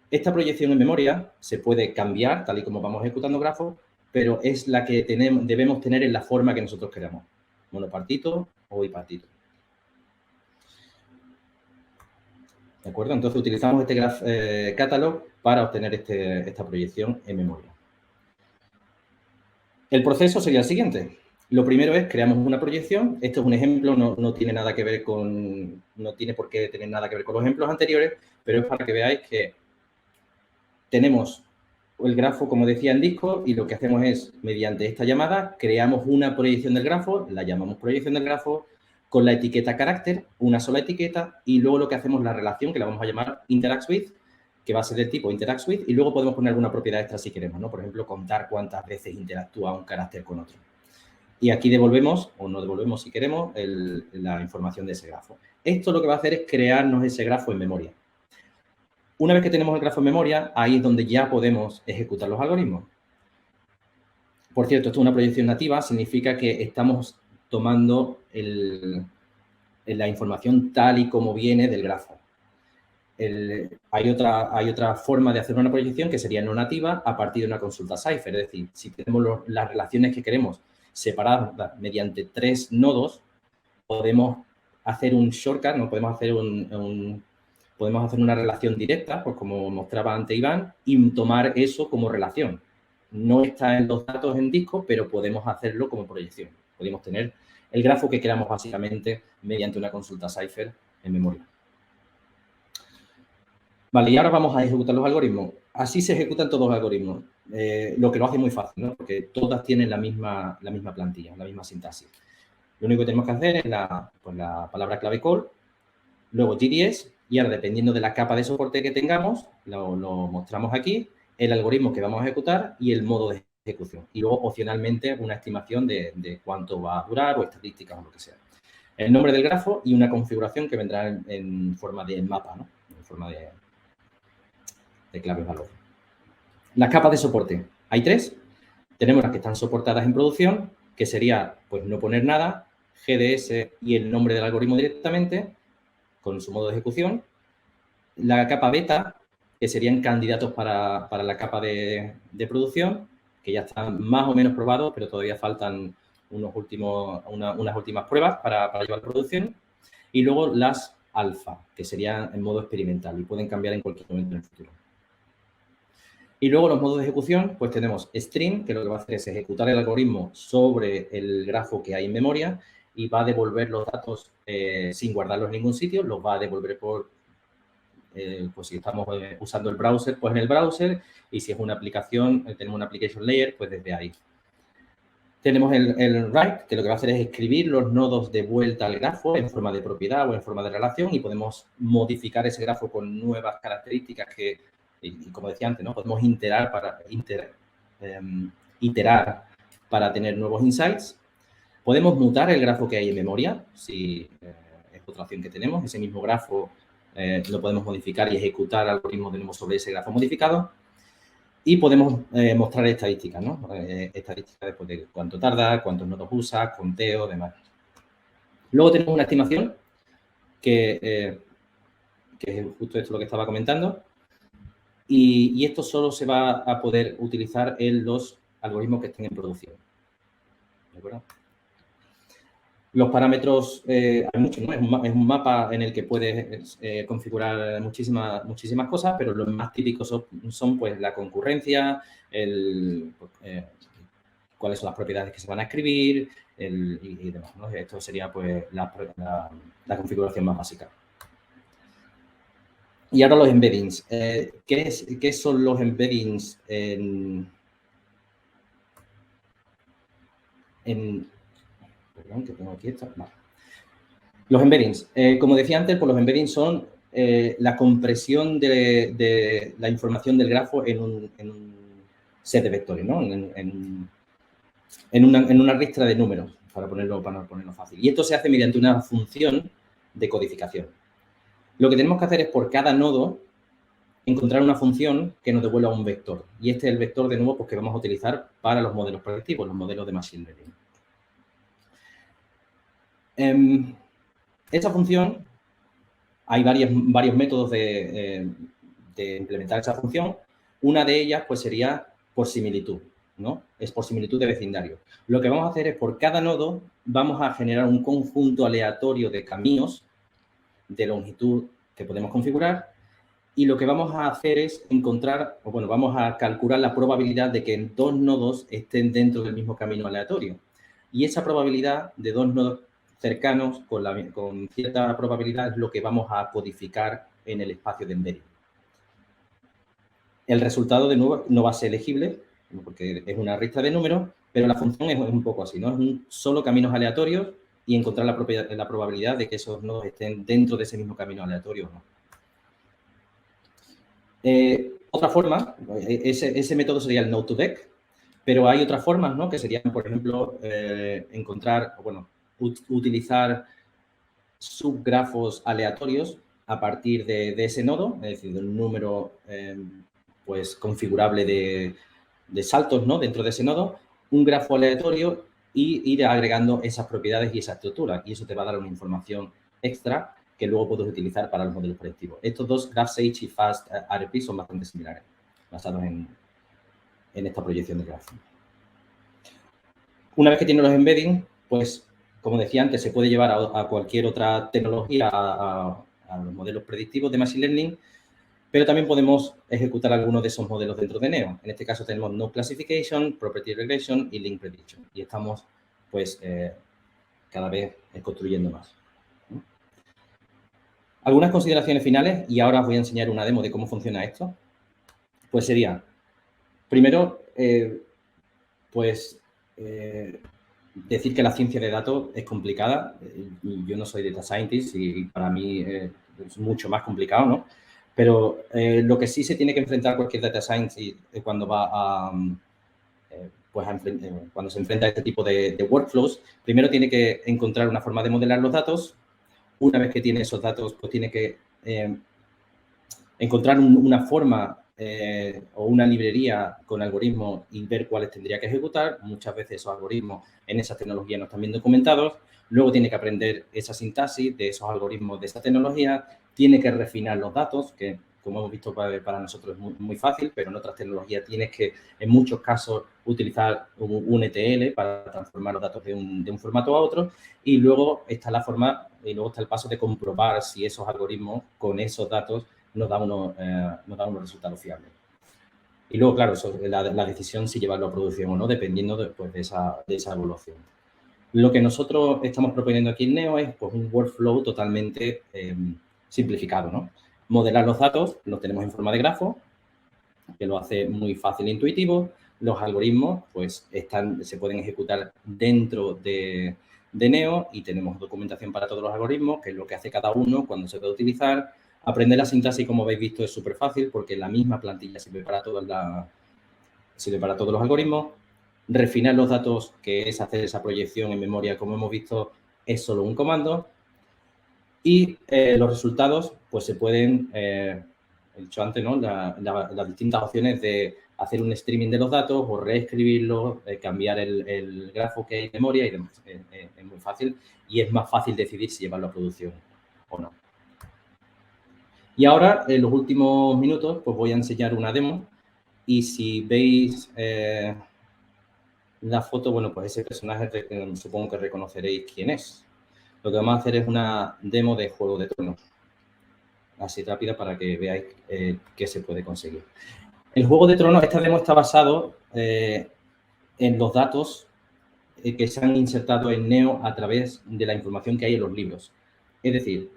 Esta proyección en memoria se puede cambiar tal y como vamos ejecutando grafos, pero es la que debemos tener en la forma que nosotros queramos, monopartito o bipartito. ¿De acuerdo? Entonces utilizamos este Graph Catalog para obtener esta proyección en memoria. El proceso sería el siguiente. Lo primero es creamos una proyección. Esto es un ejemplo, no tiene nada que ver con, no tiene por qué tener nada que ver con los ejemplos anteriores, pero es para que veáis que tenemos el grafo, como decía, en disco y lo que hacemos es, mediante esta llamada, creamos una proyección del grafo, la llamamos proyección del grafo, con la etiqueta carácter, una sola etiqueta, y luego lo que hacemos es la relación, que la vamos a llamar interacts with, que va a ser del tipo interacts with, y luego podemos poner alguna propiedad extra si queremos, ¿no? Por ejemplo, contar cuántas veces interactúa un carácter con otro. Y aquí devolvemos, o no devolvemos si queremos, la información de ese grafo. Esto lo que va a hacer es crearnos ese grafo en memoria. Una vez que tenemos el grafo en memoria, ahí es donde ya podemos ejecutar los algoritmos. Por cierto, esto es una proyección nativa, significa que estamos tomando la información tal y como viene del grafo. Hay otra forma de hacer una proyección que sería no nativa a partir de una consulta Cypher. Es decir, si tenemos las relaciones que queremos separadas mediante 3 nodos, podemos hacer un shortcut, ¿no? Podemos hacer una relación directa, pues como mostraba antes Iván, y tomar eso como relación. No está en los datos en disco, pero podemos hacerlo como proyección. Podemos tener el grafo que queramos básicamente mediante una consulta Cypher en memoria. Vale, y ahora vamos a ejecutar los algoritmos. Así se ejecutan todos los algoritmos, lo que lo hace muy fácil, ¿no? Porque todas tienen la misma plantilla, la misma sintaxis. Lo único que tenemos que hacer es la palabra clave call luego GDS, y ahora, dependiendo de la capa de soporte que tengamos, lo mostramos aquí, el algoritmo que vamos a ejecutar y el modo de ejecución. Y luego, opcionalmente, una estimación de cuánto va a durar o estadísticas o lo que sea. El nombre del grafo y una configuración que vendrá en forma de mapa, ¿no? En forma de claves valor. Las capas de soporte. Hay 3. Tenemos las que están soportadas en producción, que sería, pues, no poner nada, GDS y el nombre del algoritmo directamente, con su modo de ejecución. La capa beta, que serían candidatos para la capa de producción, que ya están más o menos probados, pero todavía faltan unas últimas pruebas para llevar a producción. Y luego las alfa, que serían en modo experimental y pueden cambiar en cualquier momento en el futuro. Y luego los modos de ejecución, pues tenemos stream, que lo que va a hacer es ejecutar el algoritmo sobre el grafo que hay en memoria y va a devolver los datos sin guardarlos en ningún sitio, los va a devolver por, pues si estamos usando el browser, pues en el browser, y si es una aplicación, tenemos una application layer, pues desde ahí. Tenemos el write, que lo que va a hacer es escribir los nodos de vuelta al grafo en forma de propiedad o en forma de relación y podemos modificar ese grafo con nuevas características que, y como decía antes, ¿no? Podemos iterar para tener nuevos insights. Podemos mutar el grafo que hay en memoria, si es otra opción que tenemos. Ese mismo grafo lo podemos modificar y ejecutar algoritmos de nuevo sobre ese grafo modificado. Y podemos mostrar estadísticas, ¿no? Estadísticas después de cuánto tarda, cuántos nodos usa, conteo, demás. Luego tenemos una estimación que es justo esto lo que estaba comentando. Y esto solo se va a poder utilizar en los algoritmos que estén en producción. ¿De acuerdo? Los parámetros, hay muchos, ¿no? Es un mapa en el que puedes configurar muchísimas cosas, pero los más típicos son pues, la concurrencia, cuáles son las propiedades que se van a escribir y demás, ¿no? Esto sería pues, la configuración más básica. Y ahora los embeddings. ¿Qué son los embeddings Perdón, que tengo aquí esta. Vale. Los embeddings. Como decía antes, pues los embeddings son la compresión de la información del grafo en un set de vectores, ¿no? En una ristra de números, para ponerlo fácil. Y esto se hace mediante una función de codificación. Lo que tenemos que hacer es, por cada nodo, encontrar una función que nos devuelva un vector. Y este es el vector, de nuevo, pues, que vamos a utilizar para los modelos predictivos, los modelos de Machine Learning. Esta función, hay varios métodos de implementar esa función. Una de ellas, pues, sería por similitud, ¿no? Es por similitud de vecindario. Lo que vamos a hacer es, por cada nodo, vamos a generar un conjunto aleatorio de caminos de longitud que podemos configurar, y lo que vamos a hacer es encontrar, o bueno, vamos a calcular la probabilidad de que 2 nodos estén dentro del mismo camino aleatorio. Y esa probabilidad de 2 nodos cercanos con cierta probabilidad es lo que vamos a codificar en el espacio de embedding. El resultado, de nuevo, no va a ser legible, porque es una ristra de números, pero la función es un poco así, ¿no? Es solo caminos aleatorios y encontrar la probabilidad de que esos nodos estén dentro de ese mismo camino aleatorio o no. Otra forma, ese método sería el node2vec, pero hay otras formas, ¿no? Que serían, por ejemplo, utilizar subgrafos aleatorios a partir de ese nodo, es decir, de un número pues configurable de saltos, ¿no? Dentro de ese nodo, un grafo aleatorio y ir agregando esas propiedades y esa estructura. Y eso te va a dar una información extra que luego puedes utilizar para los modelos predictivos. Estos dos, GraphSage y FastRP, son bastante similares, basados en esta proyección de grafo. Una vez que tienes los embeddings, pues, como decía antes, se puede llevar a cualquier otra tecnología, a los modelos predictivos de Machine Learning, pero también podemos ejecutar algunos de esos modelos dentro de Neo. En este caso tenemos Node Classification, Property Regression y Link Prediction. Y estamos, pues, cada vez construyendo más. Algunas consideraciones finales, y ahora os voy a enseñar una demo de cómo funciona esto. Pues sería, primero, decir que la ciencia de datos es complicada. Yo no soy data scientist y para mí es mucho más complicado, ¿no? Pero lo que sí se tiene que enfrentar cualquier data scientist cuando va a, cuando se enfrenta a este tipo de workflows, primero tiene que encontrar una forma de modelar los datos. Una vez que tiene esos datos, pues tiene que encontrar una forma o una librería con algoritmos y ver cuáles tendría que ejecutar. Muchas veces esos algoritmos en esa tecnología no están bien documentados. Luego tiene que aprender esa sintaxis de esos algoritmos de esa tecnología. Tiene que refinar los datos, que como hemos visto para nosotros es muy fácil, pero en otras tecnologías tienes que, en muchos casos, utilizar un ETL para transformar los datos de un formato a otro. Y luego está la forma, y luego está el paso de comprobar si esos algoritmos con esos datos nos da unos resultados fiables. Y luego, claro, eso, la decisión si llevarlo a producción o no, dependiendo después de esa evolución. Lo que nosotros estamos proponiendo aquí en Neo es pues, un workflow totalmente simplificado, ¿no? Modelar los datos, los tenemos en forma de grafo, que lo hace muy fácil e intuitivo. Los algoritmos, pues, se pueden ejecutar dentro de Neo y tenemos documentación para todos los algoritmos, que es lo que hace cada uno, cuando se puede utilizar. Aprender la sintaxis, como habéis visto, es súper fácil porque la misma plantilla sirve para todos los algoritmos. Refinar los datos, que es hacer esa proyección en memoria, como hemos visto, es solo un comando. Y los resultados, pues se pueden, he dicho antes, ¿no? Las distintas opciones de hacer un streaming de los datos o reescribirlos, cambiar el grafo que hay en memoria y demás. Es muy fácil y es más fácil decidir si llevarlo a producción o no. Y ahora, en los últimos minutos, pues voy a enseñar una demo y si veis la foto, bueno, pues ese personaje supongo que reconoceréis quién es. Lo que vamos a hacer es una demo de Juego de Tronos, así rápida para que veáis qué se puede conseguir. El Juego de Tronos, esta demo está basado en los datos que se han insertado en Neo a través de la información que hay en los libros. Es decir,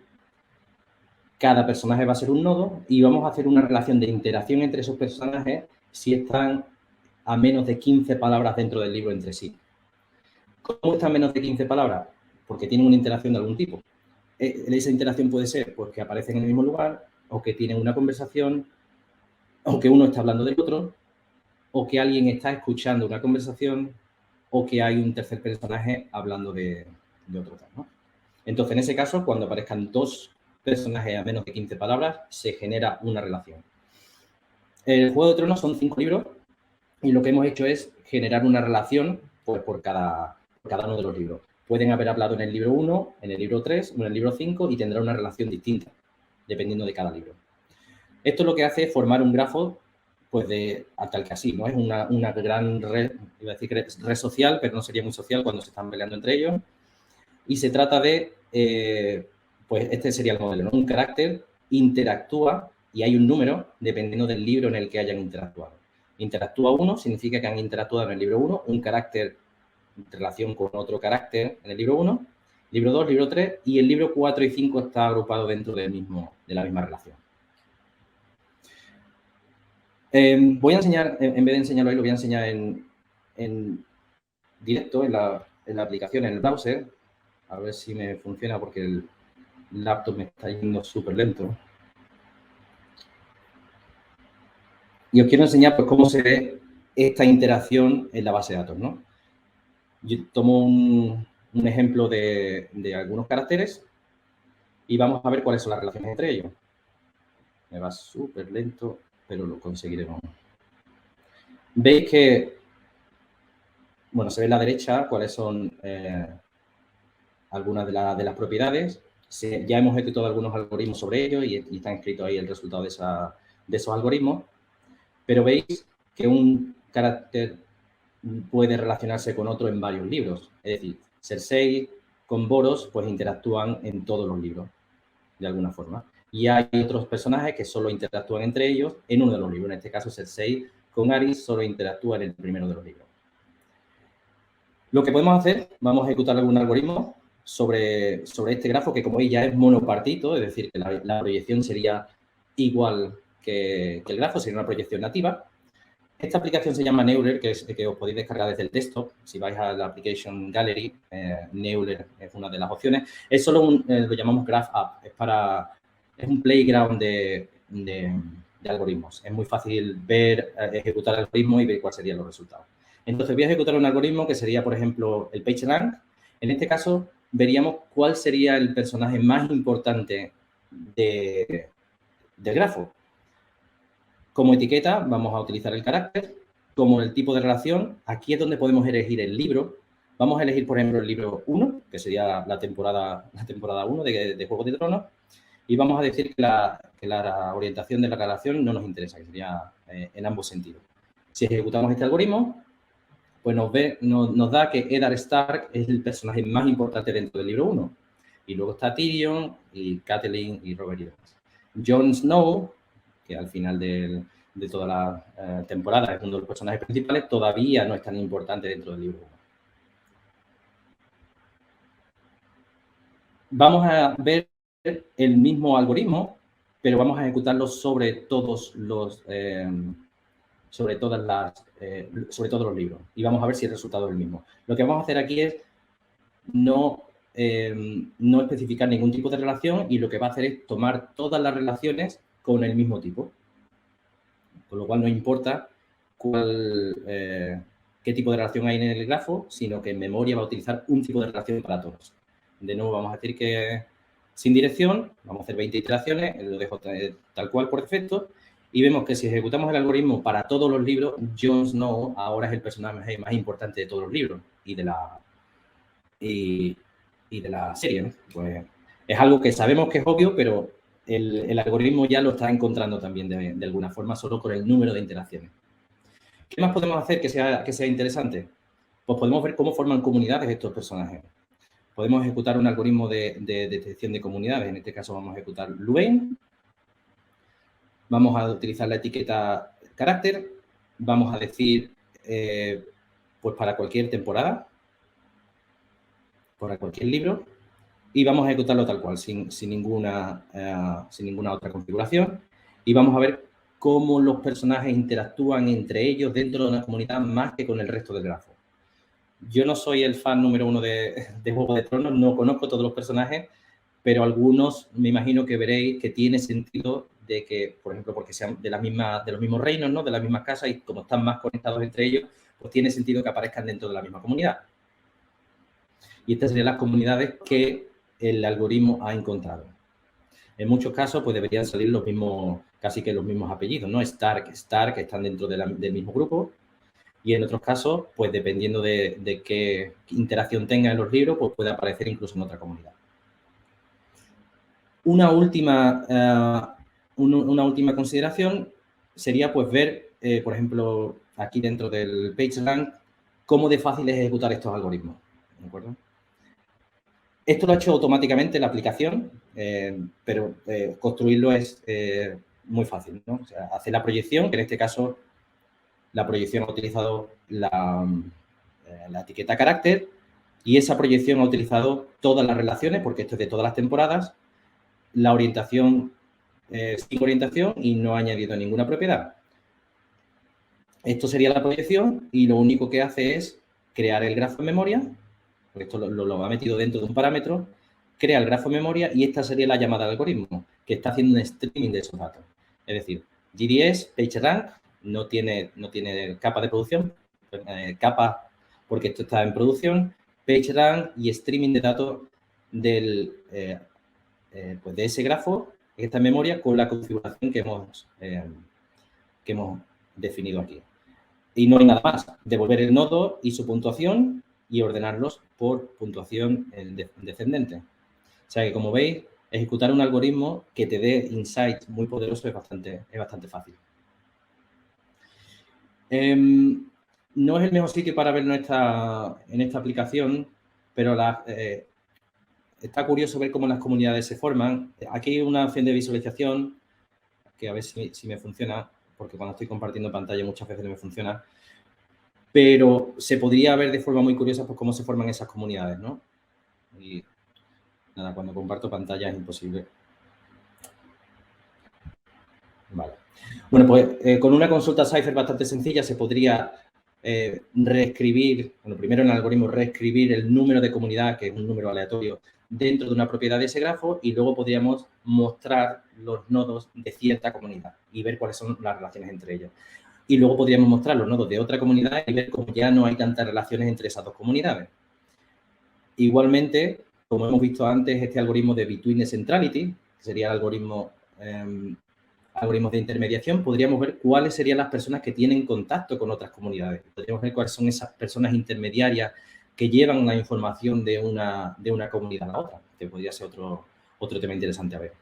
cada personaje va a ser un nodo y vamos a hacer una relación de interacción entre esos personajes si están a menos de 15 palabras dentro del libro entre sí. ¿Cómo están menos de 15 palabras? Porque tienen una interacción de algún tipo. Esa interacción puede ser pues, que aparecen en el mismo lugar o que tienen una conversación o que uno está hablando del otro o que alguien está escuchando una conversación o que hay un tercer personaje hablando de otro tema, ¿no? Entonces, en ese caso, cuando aparezcan dos personajes a menos de 15 palabras, se genera una relación. El Juego de Tronos son 5 libros y lo que hemos hecho es generar una relación pues, por cada uno de los libros. Pueden haber hablado en el libro 1, en el libro 3 o en el libro 5 y tendrá una relación distinta, dependiendo de cada libro. Esto lo que hace es formar un grafo, pues, tal que así, ¿no? Es una gran red, iba a decir que es red social, pero no sería muy social cuando se están peleando entre ellos. Y se trata de, pues, este sería el modelo, ¿no? Un carácter interactúa y hay un número dependiendo del libro en el que hayan interactuado. Interactúa 1 significa que han interactuado en el libro 1, un carácter en relación con otro carácter en el libro 1, libro 2, libro 3 y el libro 4 y 5 está agrupado dentro de la misma relación. Voy a enseñar, en vez de enseñarlo ahí, lo voy a enseñar en directo, en la aplicación, en el browser. A ver si me funciona porque el laptop me está yendo súper lento. Y os quiero enseñar pues, cómo se ve esta interacción en la base de datos, ¿no? Yo tomo un ejemplo de algunos caracteres y vamos a ver cuáles son las relaciones entre ellos. Me va súper lento, pero lo conseguiremos. Veis que, bueno, se ve a la derecha cuáles son algunas de las propiedades. Ya hemos ejecutado algunos algoritmos sobre ellos y está escrito ahí el resultado de esos algoritmos. Pero veis que un carácter puede relacionarse con otro en varios libros. Es decir, Cersei con Boros pues interactúan en todos los libros, de alguna forma. Y hay otros personajes que solo interactúan entre ellos en uno de los libros. En este caso, Cersei con Aerys solo interactúa en el primero de los libros. Lo que podemos hacer, vamos a ejecutar algún algoritmo sobre este grafo que, como veis, ya es monopartito, es decir, que la proyección sería igual que el grafo, sería una proyección nativa. Esta aplicación se llama Neuler, que os podéis descargar desde el desktop. Si vais a la Application Gallery, Neuler es una de las opciones. Es solo lo llamamos Graph App. Es un playground de algoritmos. Es muy fácil ver, ejecutar algoritmos y ver cuáles serían los resultados. Entonces, voy a ejecutar un algoritmo que sería, por ejemplo, el PageRank. En este caso, veríamos cuál sería el personaje más importante del grafo. Como etiqueta vamos a utilizar el carácter. Como el tipo de relación, aquí es donde podemos elegir el libro. Vamos a elegir, por ejemplo, el libro 1, que sería la temporada 1 de Juego de Tronos. Y vamos a decir que la orientación de la relación no nos interesa, que sería en ambos sentidos. Si ejecutamos este algoritmo, pues nos da que Eddard Stark es el personaje más importante dentro del libro 1. Y luego está Tyrion, y Catelyn y Robert y demás. Jon Snow, que al final de toda la temporada es uno de los personajes principales, todavía no es tan importante dentro del libro 1. Vamos a ver el mismo algoritmo, pero vamos a ejecutarlo sobre todos los libros y vamos a ver si el resultado es el mismo. Lo que vamos a hacer aquí es no especificar ningún tipo de relación y lo que va a hacer es tomar todas las relaciones con el mismo tipo. Con lo cual no importa qué tipo de relación hay en el grafo, sino que en memoria va a utilizar un tipo de relación para todos. De nuevo vamos a decir que sin dirección, vamos a hacer 20 iteraciones, lo dejo tal cual por defecto, y vemos que si ejecutamos el algoritmo para todos los libros, Jon Snow ahora es el personaje más importante de todos los libros y de la serie, ¿no? Pues es algo que sabemos que es obvio, pero el algoritmo ya lo está encontrando también de alguna forma, solo con el número de interacciones. ¿Qué más podemos hacer que sea interesante? Pues podemos ver cómo forman comunidades estos personajes. Podemos ejecutar un algoritmo de detección de comunidades. En este caso vamos a ejecutar Louvain. Vamos a utilizar la etiqueta carácter. Vamos a decir, pues para cualquier temporada, para cualquier libro. Y vamos a ejecutarlo tal cual, sin ninguna otra configuración. Y vamos a ver cómo los personajes interactúan entre ellos dentro de una comunidad más que con el resto del grafo. Yo no soy el fan número 1 de Juego de Tronos, no conozco todos los personajes, pero algunos me imagino que veréis que tiene sentido de que, por ejemplo, porque sean de los mismos reinos, ¿no? De las mismas casas y como están más conectados entre ellos, pues tiene sentido que aparezcan dentro de la misma comunidad. Y estas serían las comunidades que el algoritmo ha encontrado. En muchos casos, pues deberían salir los mismos, casi que los mismos apellidos, ¿no? Stark, que están dentro del mismo grupo. Y en otros casos, pues dependiendo de qué interacción tenga en los libros, pues puede aparecer incluso en otra comunidad. Una última consideración sería pues ver, por ejemplo, aquí dentro del PageRank, cómo de fácil es ejecutar estos algoritmos. ¿De acuerdo? Esto lo ha hecho automáticamente la aplicación, pero construirlo es muy fácil, ¿no? O sea, hace la proyección, que en este caso la proyección ha utilizado la etiqueta carácter y esa proyección ha utilizado todas las relaciones, porque esto es de todas las temporadas, la orientación sin orientación y no ha añadido ninguna propiedad. Esto sería la proyección y lo único que hace es crear el grafo en memoria, porque esto lo ha metido dentro de un parámetro, crea el grafo en memoria y esta sería la llamada al algoritmo, que está haciendo un streaming de esos datos. Es decir, GDS, PageRank, no tiene capa de producción, capa porque esto está en producción, PageRank y streaming de datos pues de ese grafo que está en memoria con la configuración que hemos definido aquí. Y no hay nada más, devolver el nodo y su puntuación y ordenarlos por puntuación descendente. O sea que, como veis, ejecutar un algoritmo que te dé insights muy poderosos es bastante fácil. No es el mejor sitio para verlo en esta aplicación, pero está curioso ver cómo las comunidades se forman. Aquí hay una opción de visualización que a ver si me funciona, porque cuando estoy compartiendo pantalla muchas veces no me funciona. Pero se podría ver de forma muy curiosa pues, cómo se forman esas comunidades, ¿no? Y nada, cuando comparto pantalla es imposible. Vale. Bueno, pues con una consulta Cypher bastante sencilla se podría reescribir, bueno, primero en el algoritmo reescribir el número de comunidad, que es un número aleatorio, dentro de una propiedad de ese grafo y luego podríamos mostrar los nodos de cierta comunidad y ver cuáles son las relaciones entre ellos. Y luego podríamos mostrar los nodos de otra comunidad y ver cómo ya no hay tantas relaciones entre esas dos comunidades. Igualmente, como hemos visto antes, este algoritmo de Between Centrality, que sería el algoritmo algoritmos de intermediación, podríamos ver cuáles serían las personas que tienen contacto con otras comunidades. Podríamos ver cuáles son esas personas intermediarias que llevan la información de una comunidad a la otra, que podría ser otro tema interesante a ver.